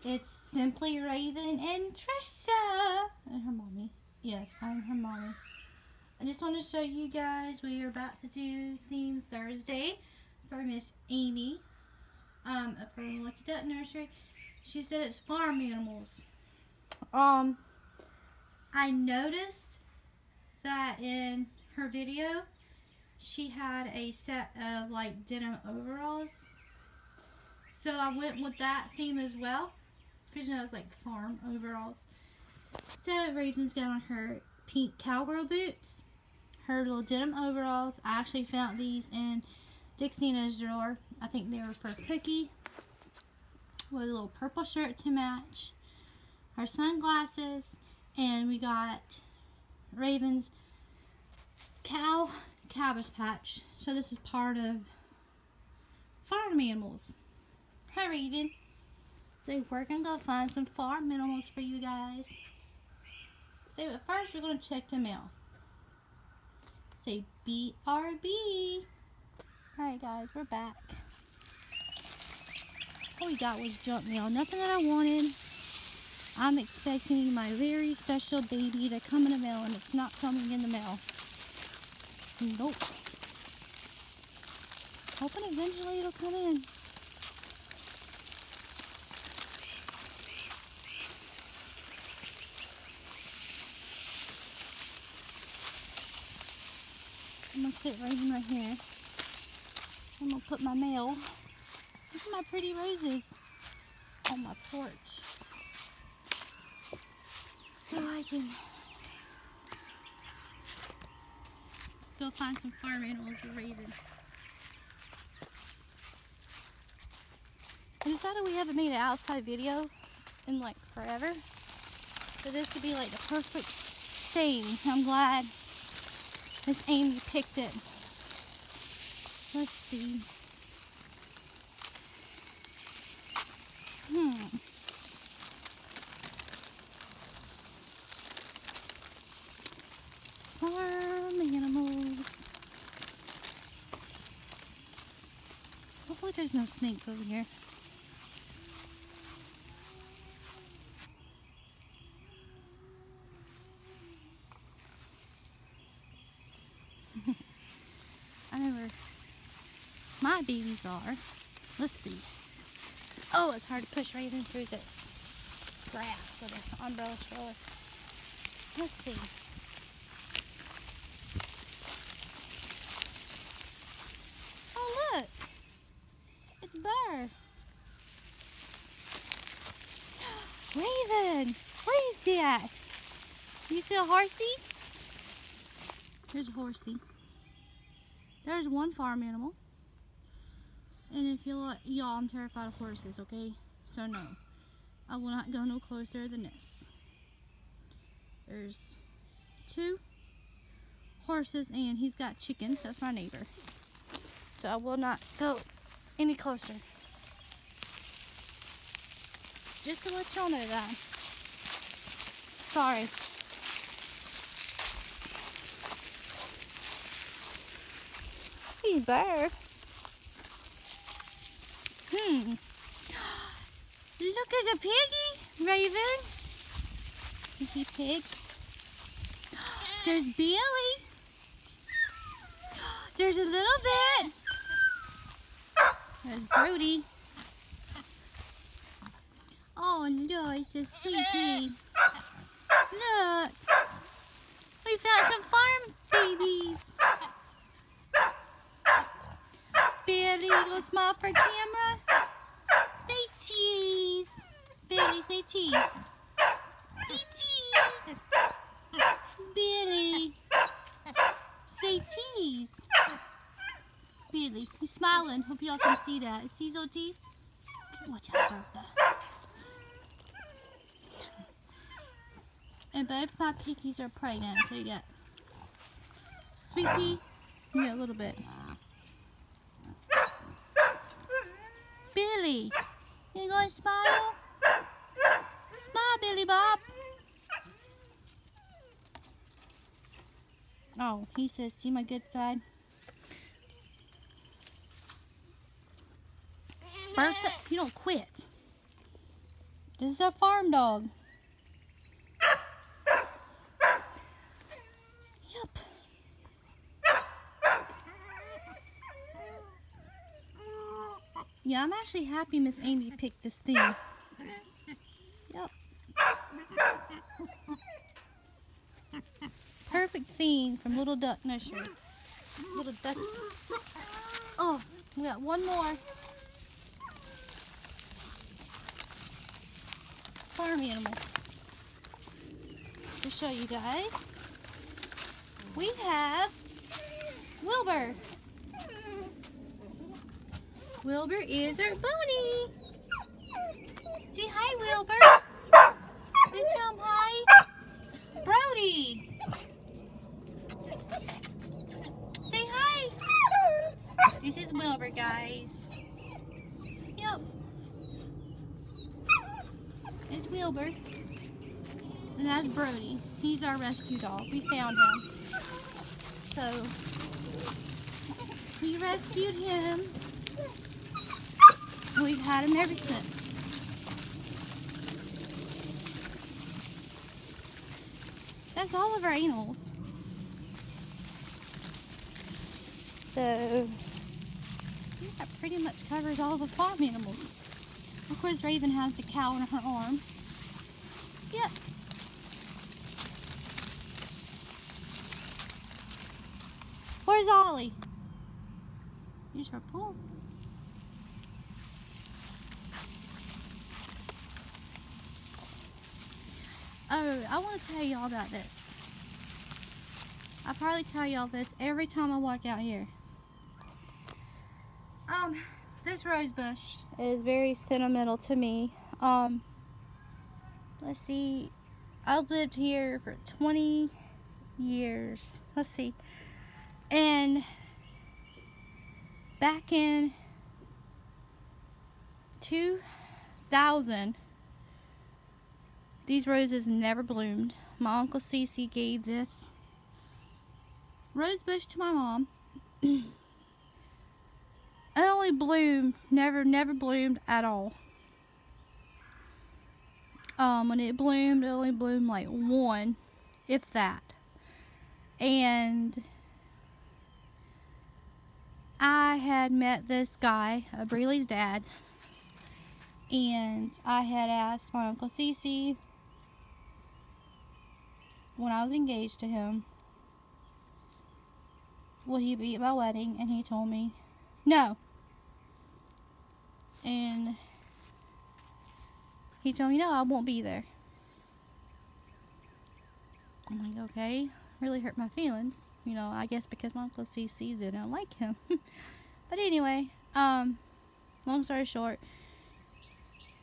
It's Simply Raven and Trisha and her mommy. Yes, I'm her mommy. I just want to show you guys we are about to do Theme Thursday for Miss Amy from Lucky Duck Nursery. She said it's farm animals. I noticed that in her video she had a set of like denim overalls. So I went with that theme as well. Because you know it's like farm overalls. So Raven's got on her pink cowgirl boots, her little denim overalls. I actually found these in Dixie's drawer. I think they were for Cookie. With a little purple shirt to match. Her sunglasses. And we got Raven's Cabbage Patch. So this is part of farm animals. Hi Raven. So we're going to go find some farm animals for you guys. So but first we're going to check the mail. Say BRB. Alright guys, we're back. All we got was junk mail. Nothing that I wanted. I'm expecting my very special baby to come in the mail and it's not coming in the mail. Nope. Hoping eventually it'll come in. I'm going to sit Raven right here. I'm going to put my mail. Look at my pretty roses on my porch. So I can go find some farm animals for Raven. I decided we haven't made an outside video in like forever. So this would be like the perfect thing. I'm glad Miss Amy picked it. Let's see. Farm animals. Hopefully there's no snakes over here. I know where my babies are. Let's see. Oh, it's hard to push Raven through this grass with an umbrella stroller. Let's see. Oh, look. It's Burr. Raven, where is he at? You see a horsey? There's a horsey. There's one farm animal. And if y'all, I'm terrified of horses, okay? So no, I will not go no closer than this. There's two horses and he's got chickens. That's my neighbor. So I will not go any closer. Just to let y'all know that. Sorry. Hey, Burr. Look, there's a piggy, Raven. Piggy pig. There's Billy. There's a little bit. There's Brody. Oh no, it's a sweetie. Look. We found some farm babies. Billy, little small for camera. Say cheese. Billy, say cheese. Say cheese. Billy. Say cheese. Billy, he's smiling. Hope y'all can see that. See those teeth? Watch out, Bertha. And both my piggies are pregnant. So you got Sweet Pea. Yeah, a little bit. Billy, you gonna smile? Smile, Billy Bob. Oh, he says, see my good side. Bertha, you don't quit. This is a farm dog. Yep. Yeah, I'm actually happy Miss Amy picked this thing. Yep. Perfect theme from Little Duck Nursery. Little Duck. Oh, we got one more farm animal to show you guys. We have Wilbur. Wilbur is our bunny. Say hi, Wilbur. Say tell him hi. Brody. Say hi. This is Wilbur, guys. Yep. It's Wilbur. And that's Brody. He's our rescue dog. We found him. So, we rescued him. We've had him ever since. That's all of our animals. So, that pretty much covers all the farm animals. Of course, Raven has the cow in her arms. Yep. Where's Ollie? Here's her pool. Oh, I want to tell y'all about this. I probably tell y'all this every time I walk out here. This rose bush is very sentimental to me. Let's see. I've lived here for 20 years. Let's see. And back in 2000, these roses never bloomed. My Uncle Cece gave this rose bush to my mom. It only bloomed, never bloomed at all. When it bloomed, it only bloomed like one, if that. And I had met this guy, Breely's dad, and I had asked my Uncle Cece when I was engaged to him, would he be at my wedding? And he told me no. And he told me, no, I won't be there. I'm like, okay. Really hurt my feelings. You know, I guess because my Uncle Cece didn't like him. But anyway, long story short,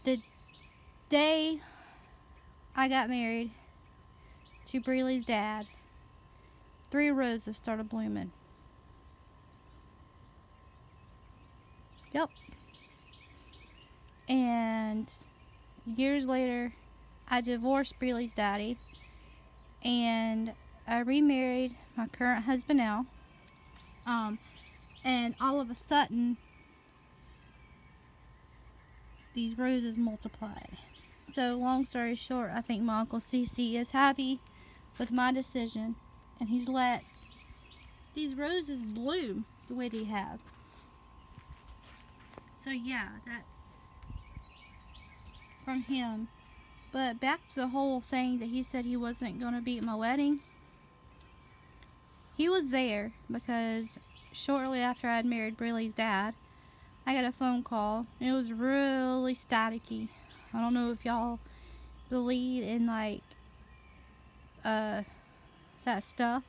the day I got married to Breely's dad, 3 roses started blooming. Yep. And years later, I divorced Breely's daddy, and I remarried my current husband now. And all of a sudden, these roses multiplied. So long story short, I think my Uncle Cece is happy with my decision, and he's let these roses bloom the way they have. So yeah, that's from him. But back to the whole thing that he said he wasn't going to be at my wedding. He was there because shortly after I had married Breely's dad, I got a phone call, and it was really staticky. I don't know if y'all believe in like that stuff,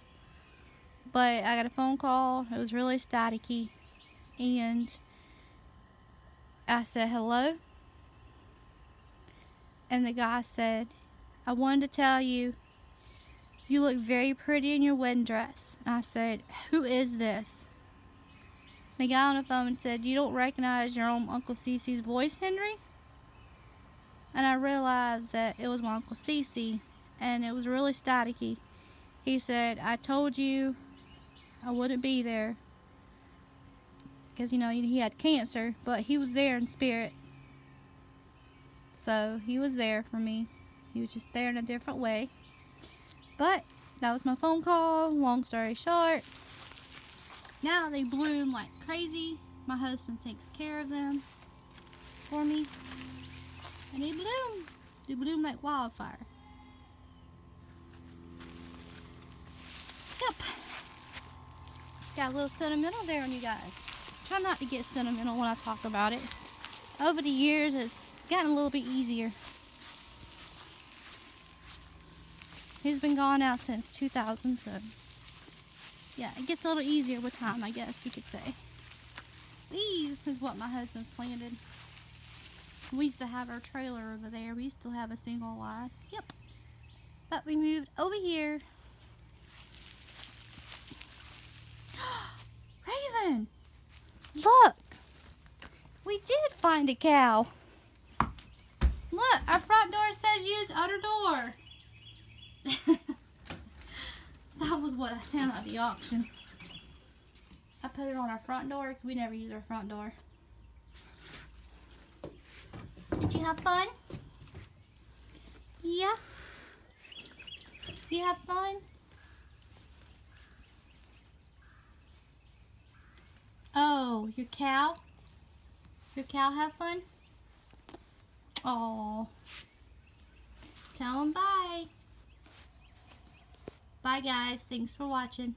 but I got a phone call. It was really staticky, and I said hello, and the guy said, I wanted to tell you, you look very pretty in your wedding dress. And I said, who is this? And the guy on the phone said, you don't recognize your own Uncle Cece's voice, Henry? And I realized that it was my Uncle Cece, and it was really staticky. He said, I told you I wouldn't be there because, you know, he had cancer, but he was there in spirit. So he was there for me. He was just there in a different way. But that was my phone call. Long story short, now they bloom like crazy. My husband takes care of them for me. And they bloom. They bloom like wildfire. Yep. Got a little sentimental there on you guys. Try not to get sentimental when I talk about it. Over the years, it's gotten a little bit easier. He's been gone out since 2000, so yeah, it gets a little easier with time, I guess you could say. These is what my husband planted. We used to have our trailer over there. We still have a single wide. Yep. But we moved over here. Raven! Look! We did find a cow. Look, our front door says use outer door. That was what I found at the auction. I put it on our front door because we never use our front door. Did you have fun? Yeah? You have fun? Oh, your cow? Your cow have fun? Oh. Tell them bye. Bye guys. Thanks for watching.